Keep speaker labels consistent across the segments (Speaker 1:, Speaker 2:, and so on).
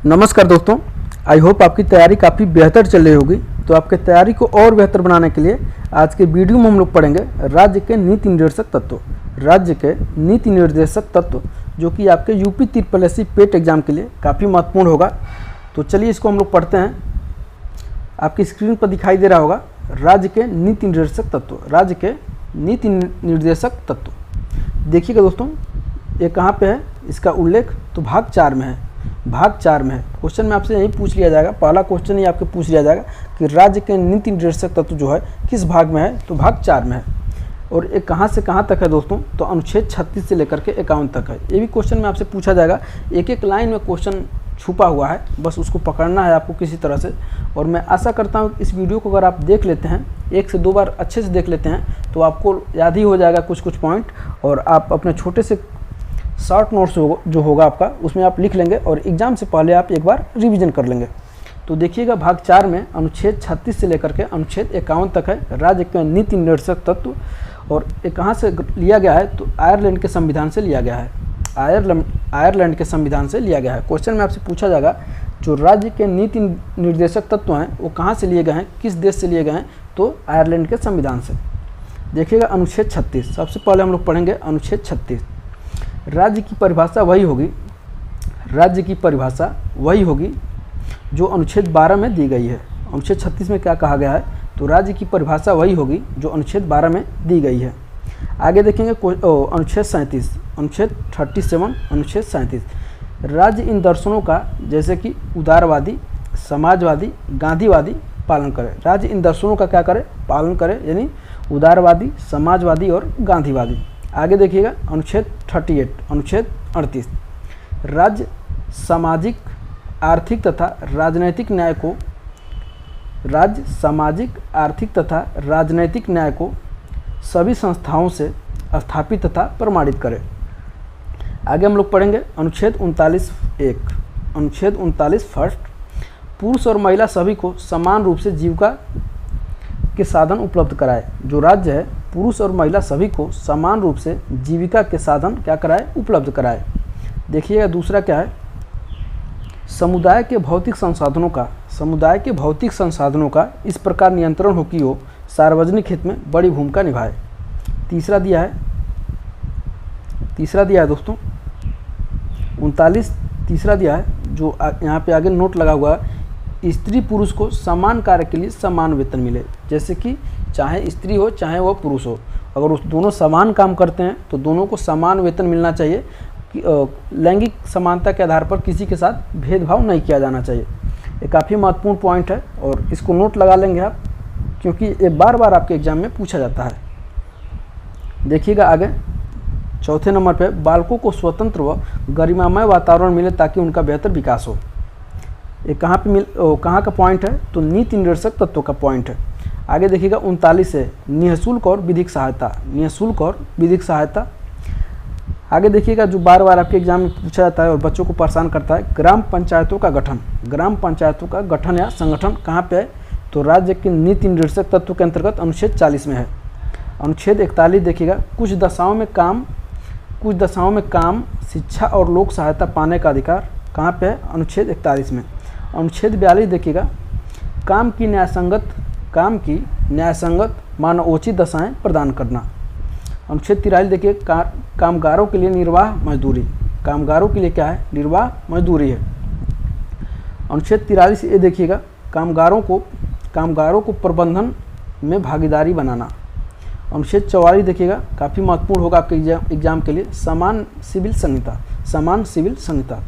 Speaker 1: नमस्कार दोस्तों, I hope आपकी तैयारी काफ़ी बेहतर चल रही होगी। तो आपकी तैयारी को और बेहतर बनाने के लिए आज के वीडियो में हम लोग पढ़ेंगे राज्य के नीति निर्देशक तत्व। राज्य के नीति निर्देशक तत्व जो कि आपके यूपी ट्रिपल पेट एग्जाम के लिए काफ़ी महत्वपूर्ण होगा। तो चलिए इसको हम लोग पढ़ते हैं। आपकी स्क्रीन पर दिखाई दे रहा होगा राज्य के नीति निर्देशक तत्व। राज्य के नीति निर्देशक तत्व देखिएगा दोस्तों, ये कहाँ पे है, इसका उल्लेख तो भाग 4 में है। भाग 4 में है। क्वेश्चन में आपसे यही पूछ लिया जाएगा, पहला क्वेश्चन ही आपके पूछ लिया जाएगा कि राज्य के नीति निर्देशक तत्व जो है किस भाग में है, तो भाग 4 में है। और ये कहाँ से कहाँ तक है दोस्तों, तो अनुच्छेद 36 से लेकर के 51 तक है। ये भी क्वेश्चन में आपसे पूछा जाएगा। एक एक लाइन में क्वेश्चन छुपा हुआ है, बस उसको पकड़ना है आपको किसी तरह से। और मैं आशा करता हूँ इस वीडियो को अगर आप देख लेते हैं, 1 से 2 बार अच्छे से देख लेते हैं, तो आपको याद ही हो जाएगा कुछ पॉइंट, और आप अपने छोटे से शॉर्ट नोट्स जो होगा आपका, उसमें आप लिख लेंगे और एग्ज़ाम से पहले आप एक बार रिवीजन कर लेंगे। तो देखिएगा भाग 4 में अनुच्छेद 36 से लेकर के अनुच्छेद 51 तक है राज्य के नीति निर्देशक तत्व। और ये कहाँ से लिया गया है, तो आयरलैंड के संविधान से लिया गया है। आयरलैंड के संविधान से लिया गया है। क्वेश्चन में आपसे पूछा जाएगा जो राज्य के नीति निर्देशक तत्व हैं वो कहाँ से लिए गए हैं, किस देश से लिए गए हैं, तो आयरलैंड के संविधान से। देखिएगा अनुच्छेद 36, सबसे पहले हम लोग पढ़ेंगे अनुच्छेद 36। राज्य की परिभाषा वही होगी, राज्य की परिभाषा वही होगी जो अनुच्छेद 12 में दी गई है। अनुच्छेद 36 में क्या कहा गया है, तो राज्य की परिभाषा वही होगी जो अनुच्छेद 12 में दी गई है। आगे देखेंगे अनुच्छेद 37, अनुच्छेद 37, अनुच्छेद 37। राज्य इन दर्शनों का जैसे कि उदारवादी, समाजवादी, गांधीवादी पालन करे। राज्य इन दर्शनों का क्या करे, पालन करे, यानी उदारवादी, समाजवादी और गांधीवादी। आगे देखिएगा अनुच्छेद 38, अनुच्छेद 38। राज्य सामाजिक, आर्थिक तथा राजनैतिक न्याय को, राज्य सामाजिक, आर्थिक तथा राजनैतिक न्याय को सभी संस्थाओं से स्थापित तथा प्रमाणित करे। आगे हम लोग पढ़ेंगे अनुच्छेद 39(1), अनुच्छेद 39 फर्स्ट। पुरुष और महिला सभी को समान रूप से जीविका के साधन उपलब्ध कराए। जो राज्य है पुरुष और महिला सभी को समान रूप से जीविका के साधन क्या कराए, उपलब्ध कराए। देखिएगा दूसरा क्या है, समुदाय के भौतिक संसाधनों का, समुदाय के भौतिक संसाधनों का इस प्रकार नियंत्रण हो कि वो सार्वजनिक हित में बड़ी भूमिका निभाए। तीसरा दिया है दोस्तों 39, तीसरा दिया है जो यहाँ पे आगे नोट लगा हुआ है, स्त्री पुरुष को समान कार्य के लिए समान वेतन मिले। जैसे कि चाहे स्त्री हो चाहे वह पुरुष हो, अगर उस दोनों समान काम करते हैं तो दोनों को समान वेतन मिलना चाहिए। लैंगिक समानता के आधार पर किसी के साथ भेदभाव नहीं किया जाना चाहिए। ये काफ़ी महत्वपूर्ण पॉइंट है और इसको नोट लगा लेंगे आप, क्योंकि ये बार बार आपके एग्जाम में पूछा जाता है। देखिएगा आगे चौथे नंबर पे, बालकों को स्वतंत्र व गरिमामय वातावरण मिले ताकि उनका बेहतर विकास हो। ये कहाँ का पॉइंट है, तो नीति निर्देशक तत्व का पॉइंट है। आगे देखिएगा 39 है, निःशुल्क और विधिक सहायता, निःशुल्क और विधिक सहायता। आगे देखिएगा जो बार बार आपके एग्जाम में पूछा जाता है और बच्चों को परेशान करता है, ग्राम पंचायतों का गठन। ग्राम पंचायतों का गठन या संगठन कहाँ पे है, तो राज्य के नीति निर्देशक तत्व के अंतर्गत अनुच्छेद 40 में है। अनुच्छेद 41 देखिएगा, कुछ दशाओं में काम, शिक्षा और लोक सहायता पाने का अधिकार कहाँ पे है, अनुच्छेद 41 में। अनुच्छेद 42 देखिएगा, काम की न्यायसंगत मानवोचित दशाएं प्रदान करना। अनुच्छेद 43 देखिए, कामगारों के लिए निर्वाह मजदूरी, कामगारों के लिए क्या है, निर्वाह मजदूरी है। अनुच्छेद 43 ये देखिएगा, कामगारों को प्रबंधन में भागीदारी बनाना। अनुच्छेद 44 देखिएगा, काफ़ी महत्वपूर्ण होगा आपके एग्जाम के लिए, समान सिविल संहिता।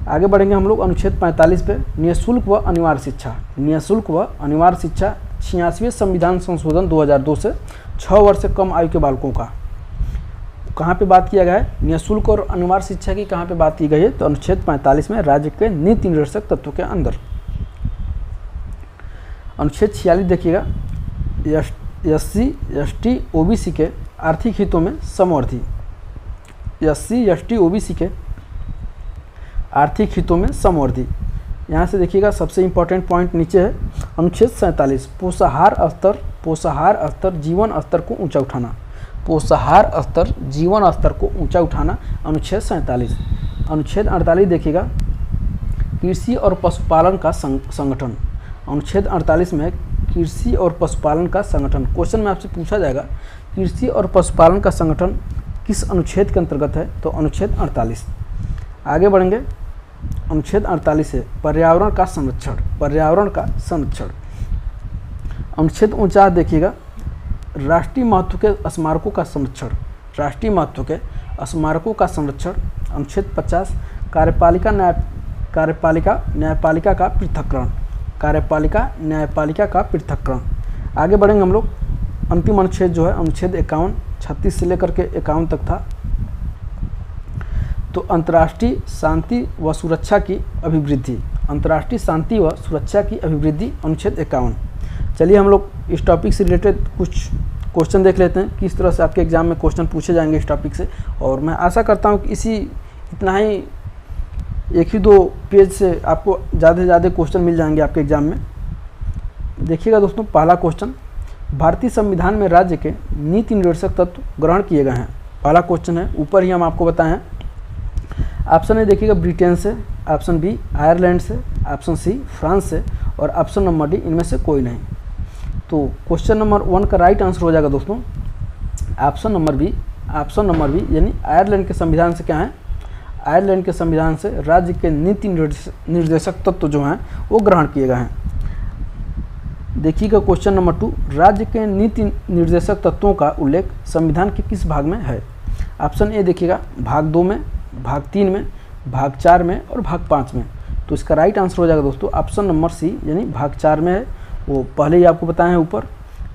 Speaker 1: आगे बढ़ेंगे हम लोग अनुच्छेद 45 पे, निःशुल्क व अनिवार्य शिक्षा। निःशुल्क व अनिवार्य शिक्षा 86वें संविधान संशोधन 2002 से 6 वर्ष से कम आयु के बालकों का कहाँ पे बात किया गया है, निःशुल्क और अनिवार्य शिक्षा की कहाँ पे बात की गई है, तो अनुच्छेद 45 में राज्य के नीति निर्देशक तत्व के अंदर। अनुच्छेद 46 देखिएगा, SC ST OBC के आर्थिक हितों में समवर्ती। SC ST OBC के आर्थिक हितों में समवर्ती। यहाँ से देखिएगा सबसे इम्पोर्टेंट पॉइंट नीचे है, अनुच्छेद 47, पोषाहार स्तर जीवन स्तर को ऊंचा उठाना। पोषाहार स्तर जीवन स्तर को ऊंचा उठाना, अनुच्छेद 47। अनुच्छेद 48 देखिएगा, कृषि और पशुपालन का संगठन। अनुच्छेद 48 में है कृषि और पशुपालन का संगठन। क्वेश्चन में आपसे पूछा जाएगा कृषि और पशुपालन का संगठन किस अनुच्छेद के अंतर्गत है, तो अनुच्छेद 48। आगे बढ़ेंगे, अनुच्छेद 48 है पर्यावरण का संरक्षण। पर्यावरण का संरक्षण। अनुच्छेद 49 देखिएगा राष्ट्रीय महत्व के स्मारकों का संरक्षण। राष्ट्रीय महत्व के स्मारकों का संरक्षण। अनुच्छेद 50 कार्यपालिका न्यायपालिका का पृथक्करण। कार्यपालिका न्यायपालिका का पृथक्करण। आगे बढ़ेंगे हम लोग, अंतिम अनुच्छेद जो है अनुच्छेद 51 36 से लेकर के 51 तक था। तो अंतर्राष्ट्रीय शांति व सुरक्षा की अभिवृद्धि। अंतर्राष्ट्रीय शांति व सुरक्षा की अभिवृद्धि अनुच्छेद 51। चलिए हम लोग इस टॉपिक से रिलेटेड कुछ क्वेश्चन देख लेते हैं, किस तरह से आपके एग्जाम में क्वेश्चन पूछे जाएंगे इस टॉपिक से। और मैं आशा करता हूँ कि इतना ही 1-2 पेज से आपको ज़्यादा से ज़्यादा क्वेश्चन मिल जाएंगे आपके एग्जाम में। देखिएगा दोस्तों, पहला क्वेश्चन, भारतीय संविधान में राज्य के नीति निर्देशक तत्व ग्रहण किए गए हैं। पहला क्वेश्चन है, ऊपर ही हम आपको बताएं हैं। ऑप्शन ए देखिएगा ब्रिटेन से, ऑप्शन बी आयरलैंड से, ऑप्शन सी फ्रांस से और ऑप्शन नंबर डी इनमें से कोई नहीं। तो क्वेश्चन नंबर 1 का राइट आंसर हो जाएगा दोस्तों option number B. Option number B यानी आयरलैंड के संविधान से क्या है, आयरलैंड के संविधान से राज्य के नीति निर्देशक तत्व जो हैं वो ग्रहण किए गए हैं। देखिएगा क्वेश्चन नंबर 2, राज्य के नीति निर्देशक तत्वों का उल्लेख संविधान के किस भाग में है। ऑप्शन ए देखिएगा भाग 2 में, भाग 3 में, भाग 4 में और भाग 5 में। तो इसका राइट आंसर हो जाएगा दोस्तों ऑप्शन नंबर सी यानी भाग 4 में है, वो पहले ही आपको बताए हैं ऊपर।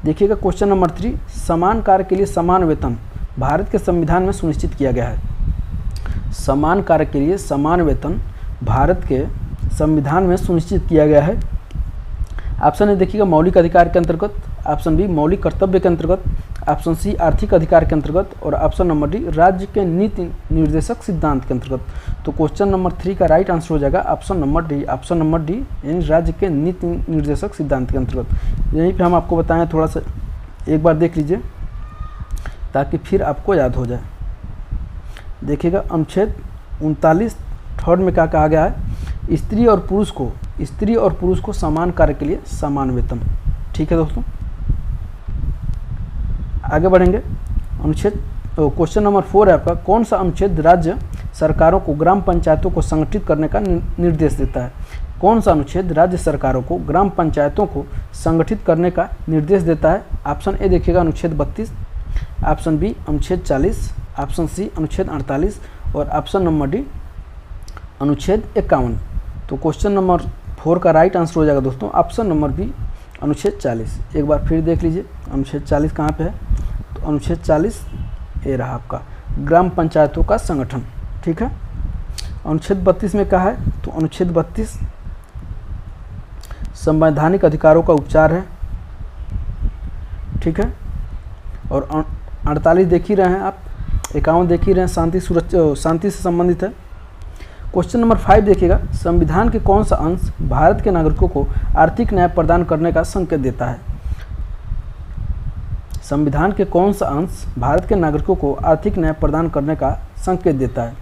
Speaker 1: देखिएगा क्वेश्चन नंबर 3, समान कार्य के लिए समान वेतन भारत के संविधान में सुनिश्चित किया गया है। समान कार्य के लिए समान वेतन भारत के संविधान में सुनिश्चित किया गया है। ऑप्शन ए देखिएगा मौलिक अधिकार के अंतर्गत, ऑप्शन बी मौलिक कर्तव्य के अंतर्गत, ऑप्शन सी आर्थिक अधिकार के अंतर्गत और ऑप्शन नंबर डी राज्य के नीति निर्देशक सिद्धांत के अंतर्गत। तो क्वेश्चन नंबर 3 का राइट आंसर हो जाएगा option number D. Option number D यानी राज्य के नीति निर्देशक सिद्धांत के अंतर्गत। यहीं पे हम आपको बताएं, थोड़ा सा एक बार देख लीजिए ताकि फिर आपको याद हो जाए। देखिएगा अनुच्छेद 39 थर्ड में क्या कहा गया है, स्त्री और पुरुष को समान कार्य के लिए समान वेतन। ठीक है दोस्तों, आगे बढ़ेंगे। अनुच्छेद क्वेश्चन नंबर 4 है आपका, कौन सा अनुच्छेद राज्य सरकारों को ग्राम पंचायतों को संगठित करने का निर्देश देता है। कौन सा अनुच्छेद राज्य सरकारों को ग्राम पंचायतों को संगठित करने का निर्देश देता है। ऑप्शन ए देखिएगा अनुच्छेद 32, ऑप्शन बी अनुच्छेद 40, ऑप्शन सी अनुच्छेद 48 और ऑप्शन नंबर डी अनुच्छेद 51। तो क्वेश्चन नंबर 4 का राइट आंसर हो जाएगा दोस्तों ऑप्शन नंबर बी अनुच्छेद 40। एक बार फिर देख लीजिए अनुच्छेद 40 कहाँ पे है, तो अनुच्छेद 40 ये रहा आपका ग्राम पंचायतों का संगठन। ठीक है, अनुच्छेद 32 में कहा है, तो अनुच्छेद 32 संवैधानिक अधिकारों का उपचार है। ठीक है, और 48 देख ही रहे हैं आप, 51 देख ही रहे हैं, शांति से संबंधित है। क्वेश्चन नंबर 5 देखिएगा, संविधान के कौन सा अंश भारत के नागरिकों को आर्थिक न्याय प्रदान करने का संकेत देता है। संविधान के कौन सा अंश भारत के नागरिकों को आर्थिक न्याय प्रदान करने का संकेत देता है।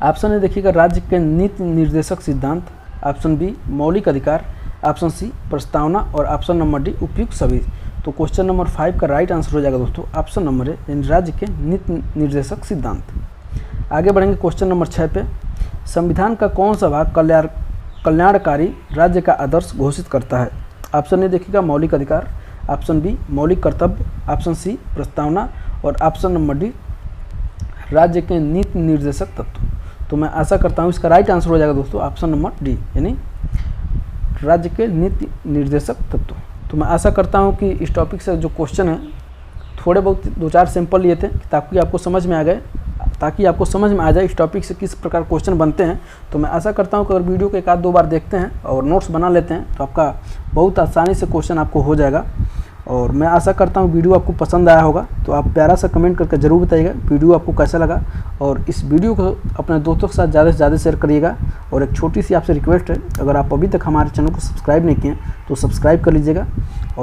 Speaker 1: ऑप्शन ए देखिएगा राज्य के नीति निर्देशक सिद्धांत, ऑप्शन बी मौलिक अधिकार, ऑप्शन सी प्रस्तावना और ऑप्शन नंबर डी उपयुक्त सभी। तो क्वेश्चन नंबर 5 का राइट आंसर हो जाएगा दोस्तों ऑप्शन नंबर ए यानी राज्य के नीति निर्देशक सिद्धांत। आगे बढ़ेंगे क्वेश्चन नंबर 6 पे, संविधान का कौन सा भाग कल्याणकारी राज्य का आदर्श घोषित करता है। ऑप्शन ए देखिएगा मौलिक अधिकार, ऑप्शन बी मौलिक कर्तव्य, ऑप्शन सी प्रस्तावना और ऑप्शन नंबर डी राज्य के नीति निर्देशक तत्व। तो मैं आशा करता हूँ इसका राइट आंसर हो जाएगा दोस्तों ऑप्शन नंबर डी यानी राज्य के नीति निर्देशक तत्व। तो मैं आशा करता हूँ कि इस टॉपिक से जो क्वेश्चन है थोड़े बहुत 2-4 सैंपल लिए थे ताकि आपको समझ में आ जाए इस टॉपिक से किस प्रकार क्वेश्चन बनते हैं। तो मैं आशा करता हूं कि अगर वीडियो को 1-2 बार देखते हैं और नोट्स बना लेते हैं तो आपका बहुत आसानी से क्वेश्चन आपको हो जाएगा। और मैं आशा करता हूं वीडियो आपको पसंद आया होगा, तो आप प्यारा सा कमेंट करके ज़रूर बताइएगा वीडियो आपको कैसा लगा। और इस वीडियो को अपने दोस्तों के साथ ज़्यादा से ज़्यादा शेयर करिएगा। और एक छोटी सी आपसे रिक्वेस्ट है, अगर आप अभी तक हमारे चैनल को सब्सक्राइब नहीं किए तो सब्सक्राइब कर लीजिएगा।